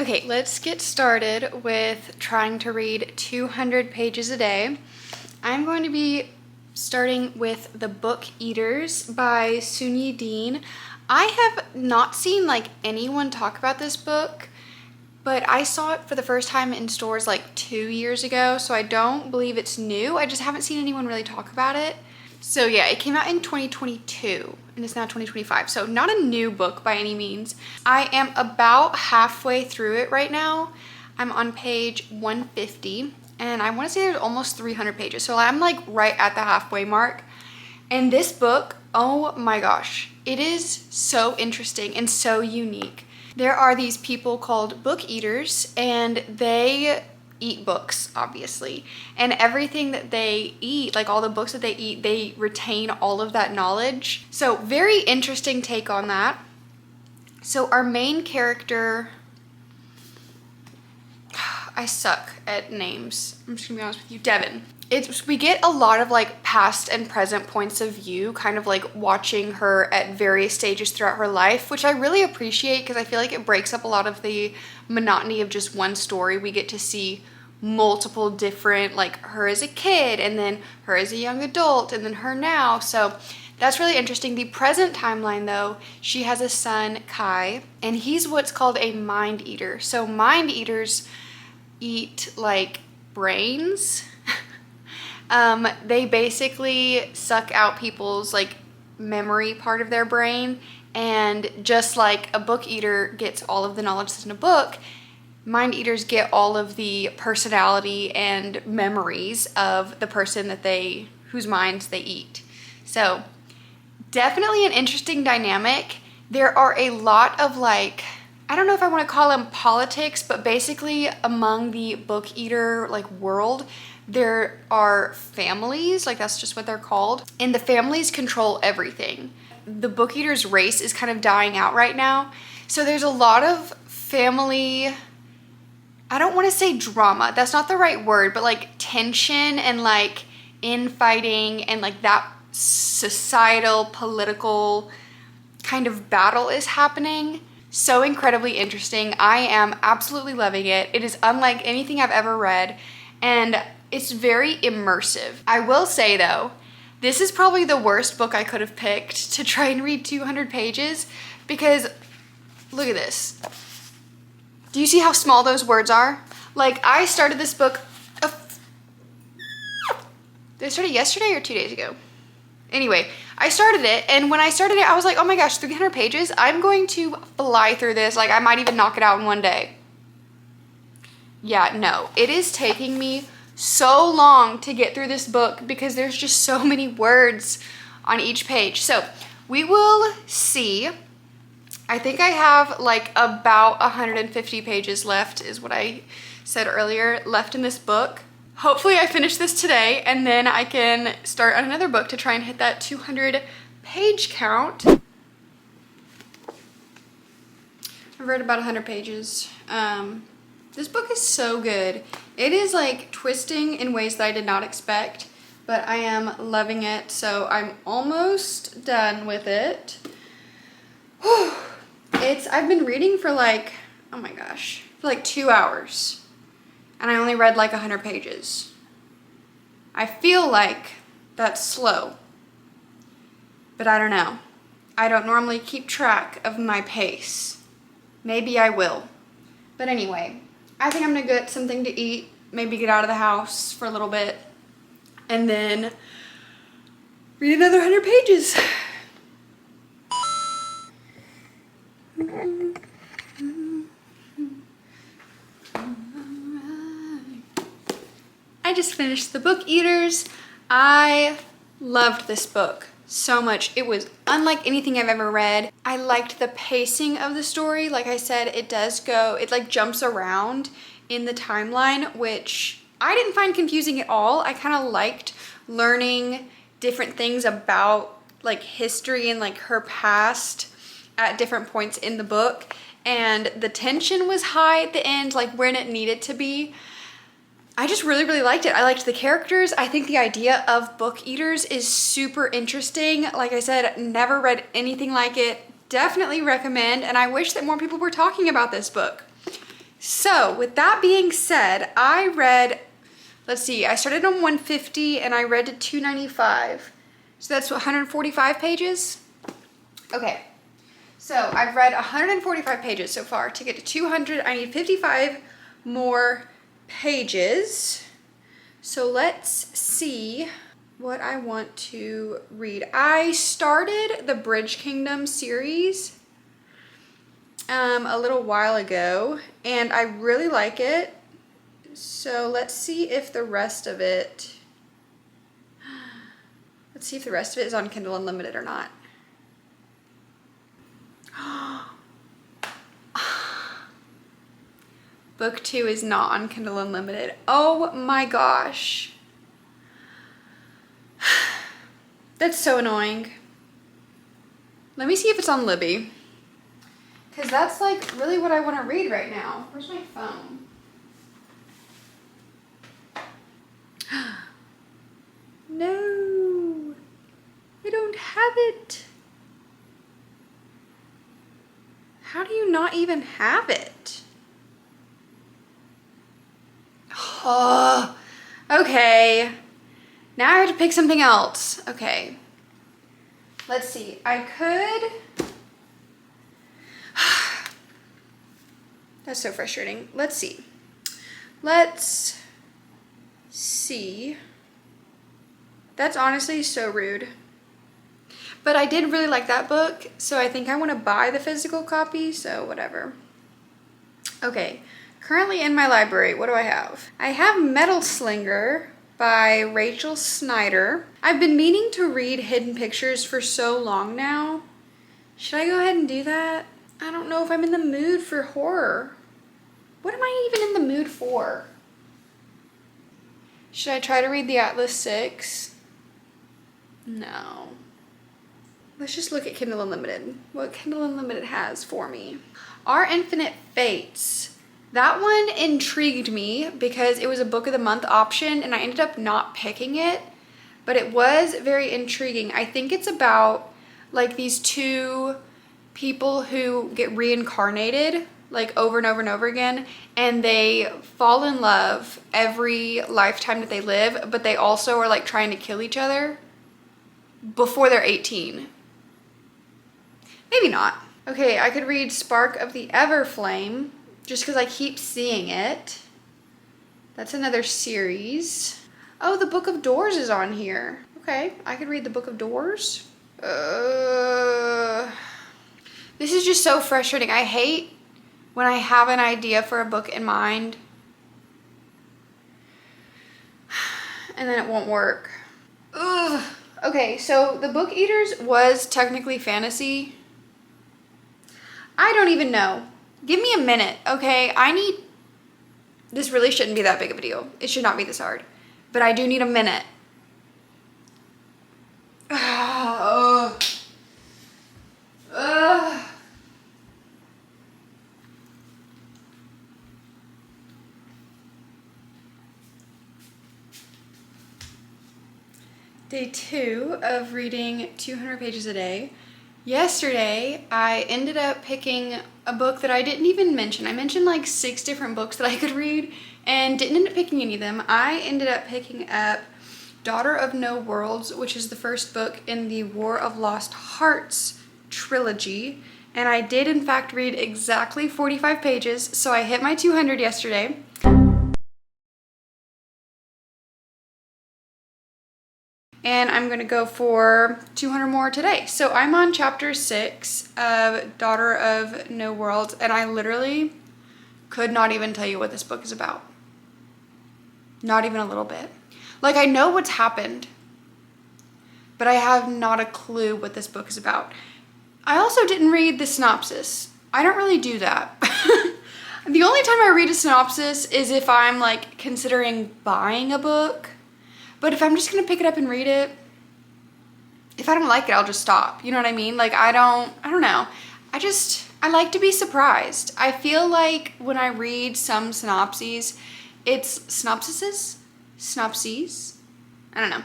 Okay, let's get started with trying to read 200 pages a day. I'm going to be starting with The Book Eaters by Sunyi Dean. I have not seen anyone talk about this book, but I saw it for the first time in stores 2 years ago, so I don't believe it's new. I just haven't seen anyone really talk about it. So yeah, it came out in 2022 and it's now 2025. So not a new book by any means. I am about halfway through it right now. I'm on page 150 and I want to say there's almost 300 pages. So I'm right at the halfway mark. And this book, oh my gosh, it is so interesting and so unique. There are these people called book eaters and they eat books, obviously, and everything that they eat, all the books that they eat, they retain all of that knowledge. So very interesting take on that. So our main character, I suck at names, I'm just gonna be honest with you, Devin. We get a lot of past and present points of view, kind of watching her at various stages throughout her life, which I really appreciate because I feel like it breaks up a lot of the monotony of just one story. We get to see multiple different, her as a kid and then her as a young adult and then her now. So that's really interesting. The present timeline though, she has a son, Kai, and he's what's called a mind eater. So mind eaters eat brains. They basically suck out people's memory part of their brain, and just like a book eater gets all of the knowledge that's in a book, mind eaters get all of the personality and memories of the person whose minds they eat. So definitely an interesting dynamic. There are a lot of I don't know if I want to call them politics, but basically among the book eater world, there are families, that's just what they're called, and the families control everything. The book eater's race is kind of dying out right now. So there's a lot of family, I don't want to say drama, that's not the right word, but tension and infighting and that societal political kind of battle is happening. So incredibly interesting. I am absolutely loving it. It is unlike anything I've ever read, and it's very immersive. I will say though, this is probably the worst book I could have picked to try and read 200 pages because look at this. Do you see how small those words are? I started this book, did I start it yesterday or 2 days ago? Anyway, I started it, and when I started it, I was like, oh my gosh, 300 pages? I'm going to fly through this. I might even knock it out in one day. Yeah, no, it is taking me so long to get through this book because there's just so many words on each page. So we will see. I think I have about 150 pages left is what I said earlier left in this book. Hopefully I finish this today and then I can start on another book to try and hit that 200 page count. I've read about 100 pages. This book is so good. It is twisting in ways that I did not expect, but I am loving it. So I'm almost done with it. Whew. I've been reading for oh my gosh, for 2 hours, and I only read 100 pages. I feel like that's slow, but I don't know. I don't normally keep track of my pace. Maybe I will. But anyway, I think I'm gonna get something to eat, maybe get out of the house for a little bit, and then read another 100 pages. I just finished The Book Eaters. I loved this book so much. It was unlike anything I've ever read. I liked the pacing of the story. Like I said, it jumps around in the timeline, which I didn't find confusing at all. I kind of liked learning different things about history and her past at different points in the book, and the tension was high at the end, when it needed to be. I just really, really liked it. I liked the characters. I think the idea of book eaters is super interesting. Like I said, never read anything like it. Definitely recommend, and I wish that more people were talking about this book. So with that being said, I read, let's see, I started on 150 and I read to 295. So that's 145 pages. Okay, so I've read 145 pages so far. To get to 200, I need 55 more pages. So let's see what I want to read. I started the Bridge Kingdom series a little while ago, and I really like it. So let's see if the rest of it, is on Kindle Unlimited or not. Book 2 is not on Kindle Unlimited. Oh my gosh. That's so annoying. Let me see if it's on Libby. Because that's like really what I want to read right now. Where's my phone? No, I don't have it. How do you not even have it? Oh, okay. Now I have to pick something else. Okay. Let's see. I could... That's so frustrating. Let's see. Let's see. That's honestly so rude. But I did really like that book, so I think I want to buy the physical copy, so whatever. Okay. Currently in my library, what do I have? I have Metal Slinger by Rachel Snyder. I've been meaning to read Hidden Pictures for so long now. Should I go ahead and do that? I don't know if I'm in the mood for horror. What am I even in the mood for? Should I try to read the Atlas 6? No. Let's just look at Kindle Unlimited. What Kindle Unlimited has for me. Our Infinite Fates. That one intrigued me because it was a book of the month option and I ended up not picking it, but it was very intriguing. I think it's about like these two people who get reincarnated like over and over and over again, and they fall in love every lifetime that they live, but they also are like trying to kill each other before they're 18. Maybe not. Okay, I could read Spark of the Everflame just because I keep seeing it. That's another series. Oh, the Book of Doors is on here. Okay, I could read the Book of Doors. This is just so frustrating. I hate when I have an idea for a book in mind and then it won't work. Ugh. Okay, so the Book Eaters was technically fantasy. I don't even know. Give me a minute, okay? This really shouldn't be that big of a deal. It should not be this hard. But I do need a minute. Ugh. Ugh. Day 2 of reading 200 pages a day. Yesterday, I ended up picking a book that I didn't even mention. I mentioned like 6 different books that I could read and didn't end up picking any of them. I ended up picking up Daughter of No Worlds, which is the first book in the War of Lost Hearts trilogy. And I did in fact read exactly 45 pages, so I hit my 200 yesterday. And I'm gonna go for 200 more today. So I'm on chapter 6 of Daughter of No Worlds, and I literally could not even tell you what this book is about. Not even a little bit. Like, I know what's happened, but I have not a clue what this book is about. I also didn't read the synopsis. I don't really do that. The only time I read a synopsis is if I'm like considering buying a book. But if I'm just gonna pick it up and read it, if I don't like it, I'll just stop. You know what I mean? Like, I don't know. I like to be surprised. I feel like when I read some synopses, synopses? I don't know.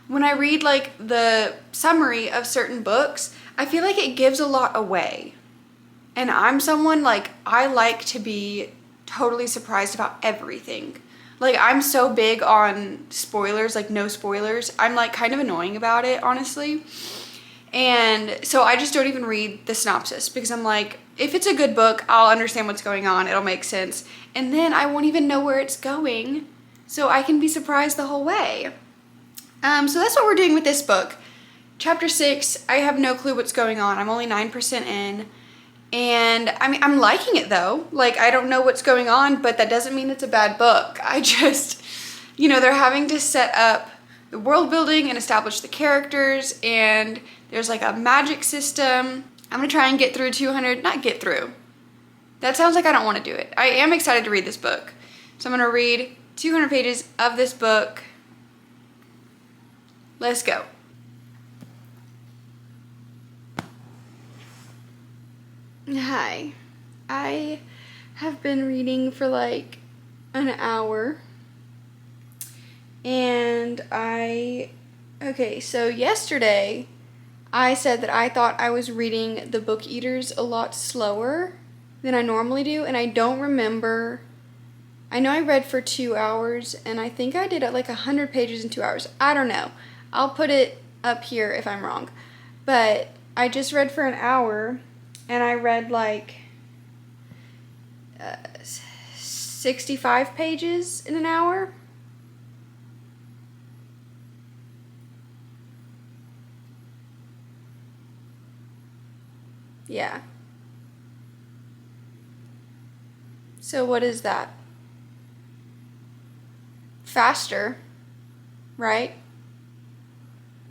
When I read like the summary of certain books, I feel like it gives a lot away. And I'm someone like, I like to be totally surprised about everything. Like, I'm so big on spoilers, like no spoilers. I'm like kind of annoying about it, honestly. And so I just don't even read the synopsis because I'm like, if it's a good book, I'll understand what's going on. It'll make sense. And then I won't even know where it's going. So I can be surprised the whole way. So that's what we're doing with this book. Chapter 6, I have no clue what's going on. I'm only 9% in. And I mean, I'm liking it though. Like, I don't know what's going on, but that doesn't mean it's a bad book. I just, they're having to set up the world building and establish the characters, and there's like a magic system. I'm gonna try and get through 200, not get through. That sounds like I don't want to do it. I am excited to read this book. So I'm gonna read 200 pages of this book. Let's go. Hi. I have been reading for like an hour. And okay, so yesterday I said that I thought I was reading The Book Eaters a lot slower than I normally do, and I don't remember. I know I read for 2 hours, and I think I did like 100 pages in 2 hours. I don't know. I'll put it up here if I'm wrong. But I just read for an hour, and I read like 65 pages in an hour. Yeah. So what is that? Faster, right?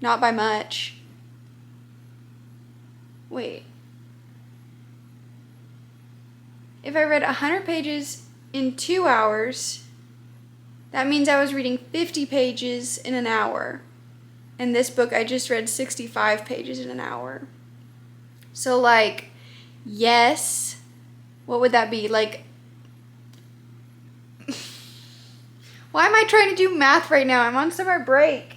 Not by much. Wait. If I read 100 pages in 2 hours, that means I was reading 50 pages in an hour. And this book, I just read 65 pages in an hour. So, like, yes, what would that be? Like, why am I trying to do math right now? I'm on summer break.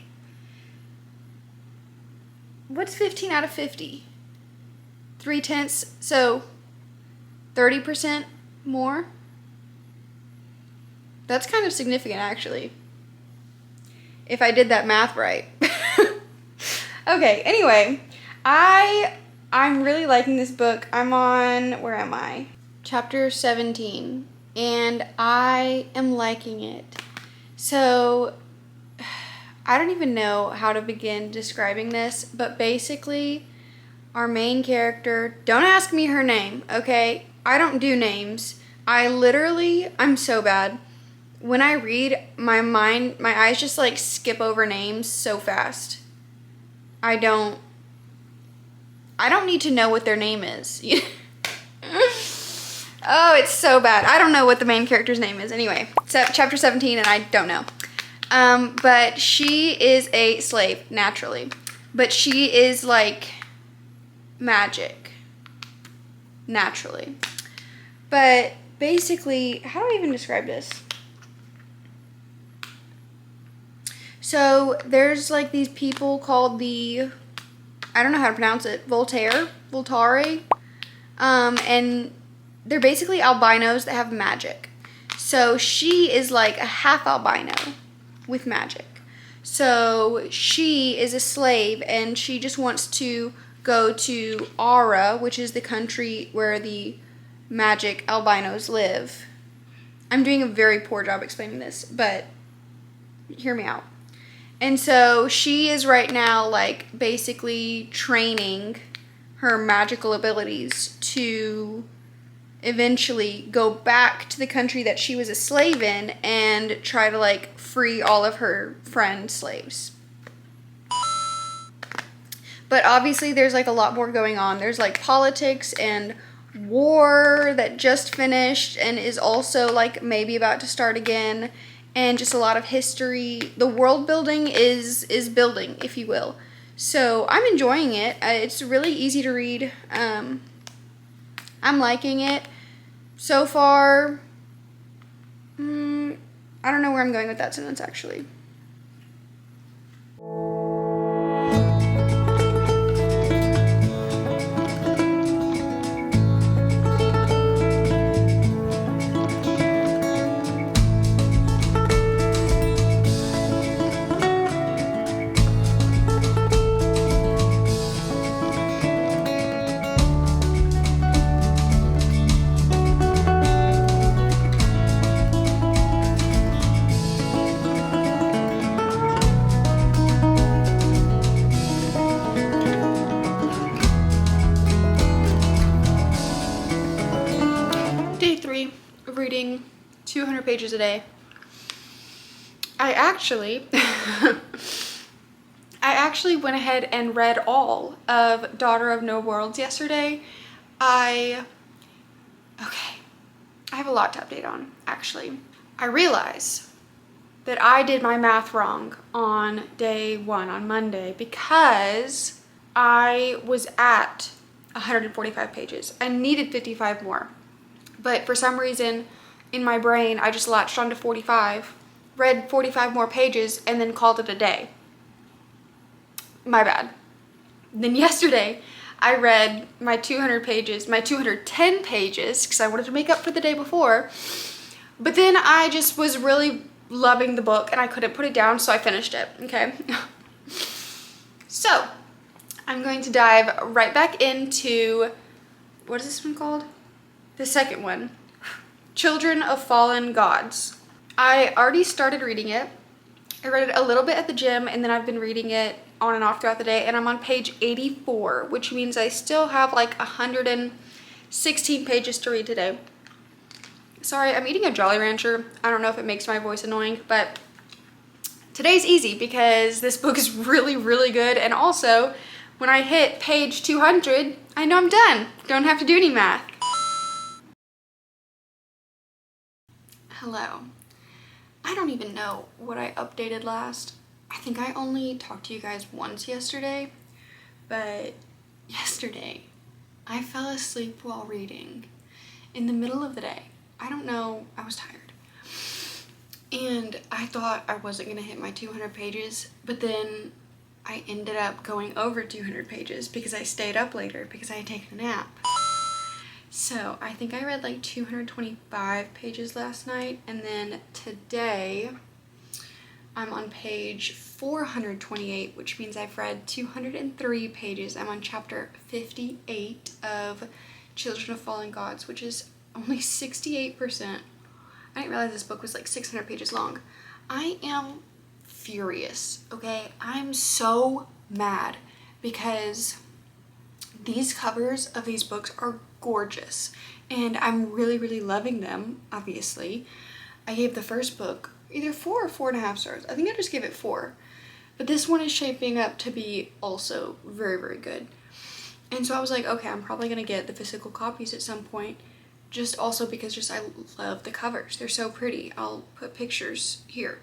What's 15 out of 50? 3/10, so 30% more? That's kind of significant, actually, if I did that math right. Okay, anyway, I'm really liking this book. I'm on, where am I? Chapter 17, and I am liking it. So, I don't even know how to begin describing this, but basically, our main character, don't ask me her name, okay? I don't do names. I'm so bad. When I read, my eyes just like skip over names so fast. I don't need to know what their name is. Oh, it's so bad. I don't know what the main character's name is. Anyway, chapter 17, and I don't know. But she is a slave, naturally. But she is like magic, naturally. But basically, how do I even describe this? So there's like these people called I don't know how to pronounce it, Voltare, and they're basically albinos that have magic. So she is like a half albino with magic. So she is a slave, and she just wants to go to Aura, which is the country where the magic albinos live. I'm doing a very poor job explaining this, but hear me out. And so she is right now like basically training her magical abilities to eventually go back to the country that she was a slave in and try to like free all of her friend slaves. But obviously there's like a lot more going on. There's like politics and war that just finished and is also like maybe about to start again. And just a lot of history. The world building is building, if you will. So I'm enjoying it. It's really easy to read. I'm liking it. So far, I don't know where I'm going with that sentence, actually. reading 200 pages a day. I actually went ahead and read all of Daughter of No Worlds yesterday. I have a lot to update on, actually. I realize that I did my math wrong on day 1, on Monday, because I was at 145 pages and needed 55 more. But for some reason in my brain, I just latched onto 45, read 45 more pages, and then called it a day. My bad. Then yesterday, I read my 200 pages, my 210 pages, because I wanted to make up for the day before. But then I just was really loving the book and I couldn't put it down, so I finished it, okay? So, I'm going to dive right back into, what is this one called? The second one, Children of Fallen Gods. I already started reading it. I read it a little bit at the gym, and then I've been reading it on and off throughout the day, and I'm on page 84, which means I still have like 116 pages to read today. Sorry, I'm eating a Jolly Rancher. I don't know if it makes my voice annoying, but today's easy because this book is really, really good, and also when I hit page 200, I know I'm done. Don't have to do any math. Hello. I don't even know what I updated last. I think I only talked to you guys once yesterday, but yesterday I fell asleep while reading in the middle of the day. I don't know, I was tired. And I thought I wasn't gonna hit my 200 pages, but then I ended up going over 200 pages because I stayed up later because I had taken a nap. So I think I read like 225 pages last night, and then today I'm on page 428, which means I've read 203 pages. I'm on chapter 58 of Children of Fallen Gods, which is only 68%. I didn't realize this book was like 600 pages long. I am furious, okay? I'm so mad because these covers of these books are gorgeous and I'm really, really loving them, obviously. I gave the first book either 4 or 4.5 stars. I think I just gave it 4. But this one is shaping up to be also very, very good. And so I was like, okay, I'm probably gonna get the physical copies at some point, just also because just I love the covers. They're so pretty. I'll put pictures here.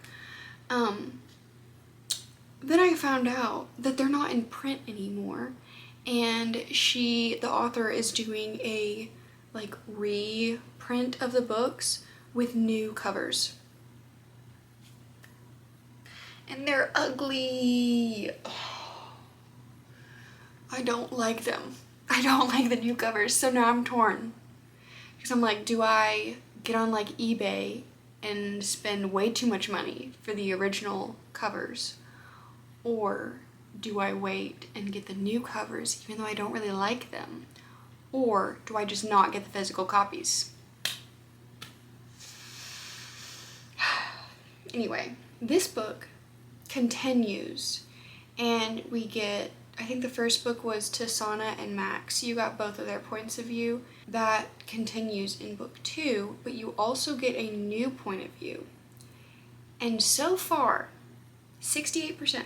Then I found out that they're not in print anymore, and the author is doing a like reprint of the books with new covers. And they're ugly. Oh, I don't like them. I don't like the new covers, so now I'm torn. Because I'm like, do I get on like eBay and spend way too much money for the original covers? Or do I wait and get the new covers even though I don't really like them? Or do I just not get the physical copies? Anyway, this book continues, and we get, I think the first book was Tasana and Max. You got both of their points of view. That continues in book 2, but you also get a new point of view. And so far, 68%.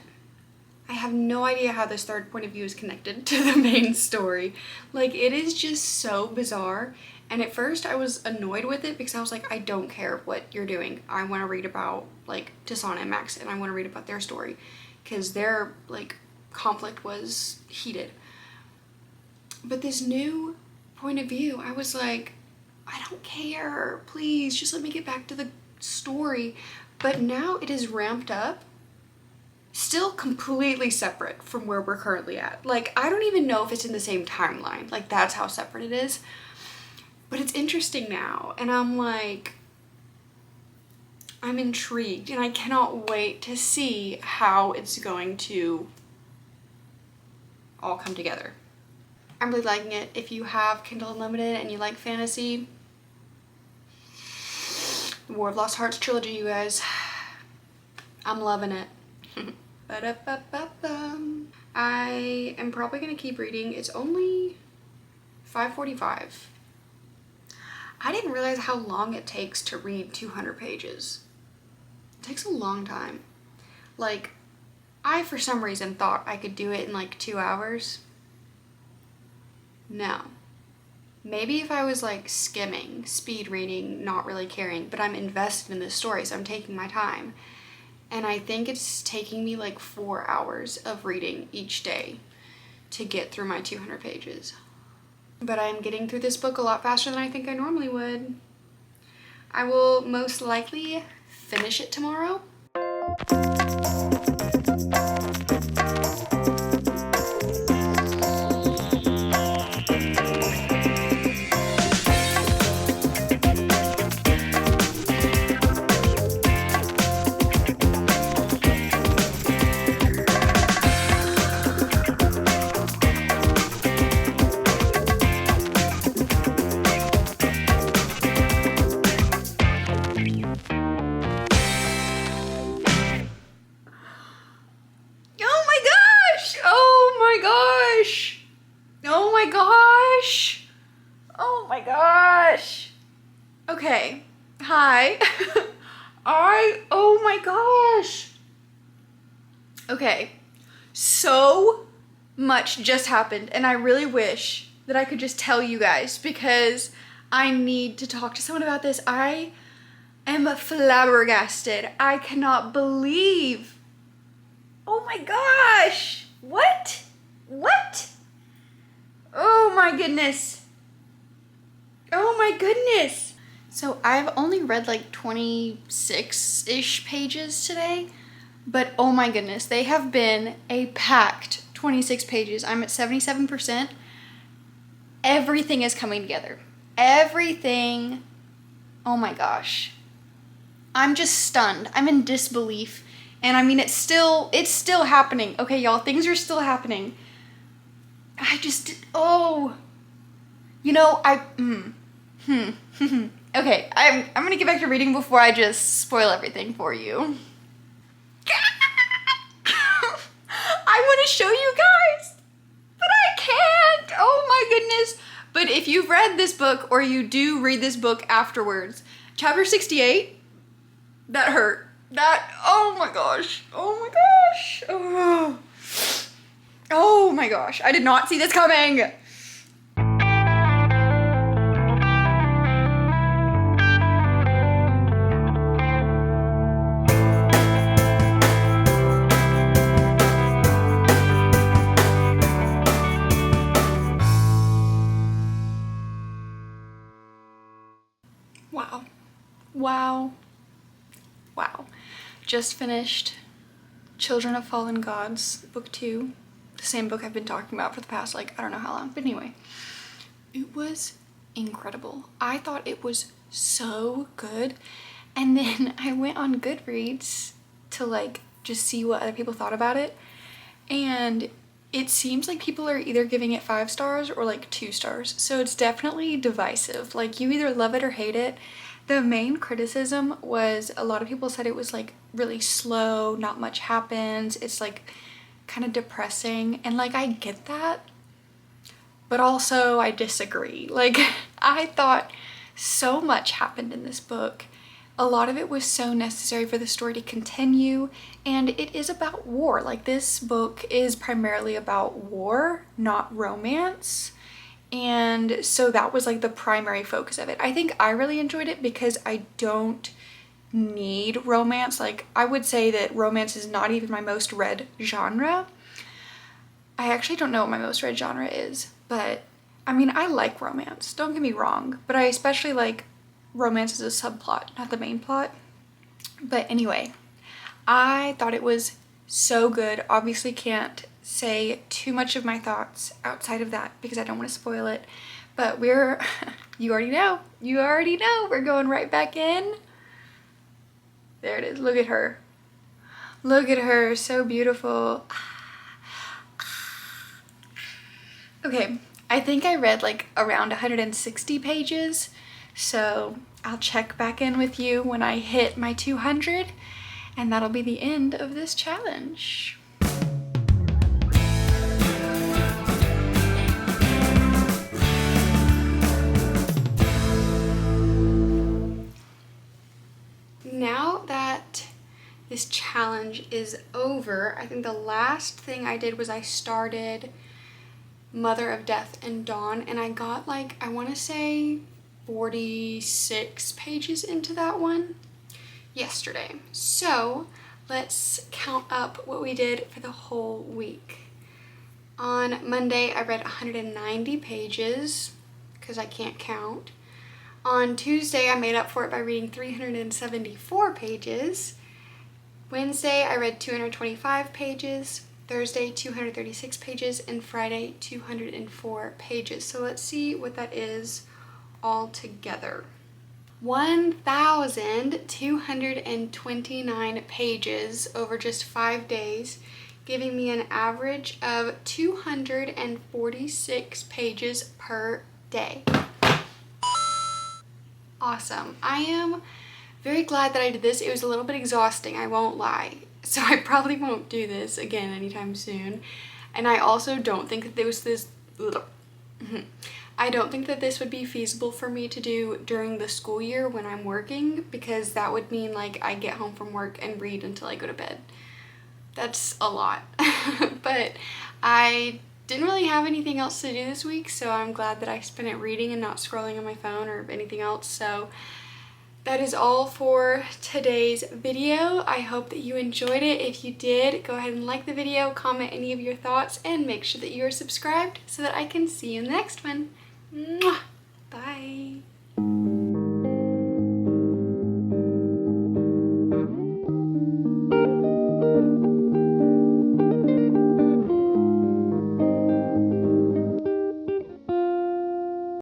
I have no idea how this third point of view is connected to the main story. Like, it is just so bizarre. And at first I was annoyed with it because I was like, I don't care what you're doing. I want to read about like Tasana and Max, and I want to read about their story because their like conflict was heated. But this new point of view, I was like, I don't care. Please just let me get back to the story. But now it is ramped up. Still completely separate from where we're currently at. Like, I don't even know if it's in the same timeline. Like, that's how separate it is. But it's interesting now, and I'm like, I'm intrigued, and I cannot wait to see how it's going to all come together. I'm really liking it. If you have Kindle Unlimited and you like fantasy, the War of Lost Hearts trilogy, you guys, I'm loving it. Ba-da-ba-ba-bum. I am probably gonna keep reading. It's only 5:45. I didn't realize how long it takes to read 200 pages. It takes a long time. Like, I, for some reason, thought I could do it in like 2 hours. No. Maybe if I was like skimming, speed reading, not really caring, but I'm invested in this story, so I'm taking my time. And I think it's taking me like 4 hours of reading each day to get through my 200 pages. But I'm getting through this book a lot faster than I think I normally would. I will most likely finish it tomorrow. Okay, hi. Oh my gosh. Okay, so much just happened, and I really wish that I could just tell you guys because I need to talk to someone about this. I am flabbergasted. I cannot believe. Oh my gosh. What? Oh my goodness. Oh my goodness. So I've only read like 26-ish pages today, but oh my goodness, they have been a packed 26 pages. I'm at 77%. Everything is coming together. Everything. Oh my gosh. I'm just stunned. I'm in disbelief. And I mean, it's still happening. Okay, y'all, things are still happening. Okay, I'm gonna get back to reading before I just spoil everything for you. I want to show you guys, but I can't. Oh my goodness. But if you've read this book or you do read this book afterwards, chapter 68, that hurt. Oh my gosh. Oh my gosh. I did not see this coming. Wow. Just finished Children of Fallen Gods, book 2. The same book I've been talking about for the past, I don't know how long. But anyway, it was incredible. I thought it was so good. And then I went on Goodreads to just see what other people thought about it. And it seems like people are either giving it 5 stars or 2 stars. So it's definitely divisive. You either love it or hate it. The main criticism was a lot of people said it was really slow, not much happens. It's kind of depressing. And I get that, but also I disagree. I thought so much happened in this book. A lot of it was so necessary for the story to continue, and it is about war. This book is primarily about war, not romance. And so that was the primary focus of it. I think I really enjoyed it because I don't need romance. I would say that romance is not even my most read genre. I actually don't know what my most read genre is, but I mean, I like romance, don't get me wrong, but I especially like romance as a subplot, not the main plot. But anyway, I thought it was so good. Obviously can't say too much of my thoughts outside of that because I don't want to spoil it, but you already know, we're going right back in. There it is. Look at her, so beautiful. Okay, I think I read around 160 pages, so I'll check back in with you when I hit my 200, and that'll be the end of this challenge. this challenge is over. I think the last thing I did was I started Mother of Death and Dawn, and I got like, I want to say 46 pages into that one yesterday. So let's count up what we did for the whole week. On Monday, I read 190 pages because I can't count. On Tuesday, I made up for it by reading 374 pages. Wednesday, I read 225 pages. Thursday, 236 pages. And Friday, 204 pages. So let's see what that is all together. 1,229 pages over just 5 days, giving me an average of 246 pages per day. Awesome. I am very glad that I did this. It was a little bit exhausting, I won't lie. So I probably won't do this again anytime soon. And I also don't think that there was this... I don't think that this would be feasible for me to do during the school year when I'm working, because that would mean like I get home from work and read until I go to bed. That's a lot. But I didn't really have anything else to do this week, so I'm glad that I spent it reading and not scrolling on my phone or anything else. So that is all for today's video. I hope that you enjoyed it. If you did, go ahead and like the video, comment any of your thoughts, and make sure that you are subscribed so that I can see you in the next one. Mwah!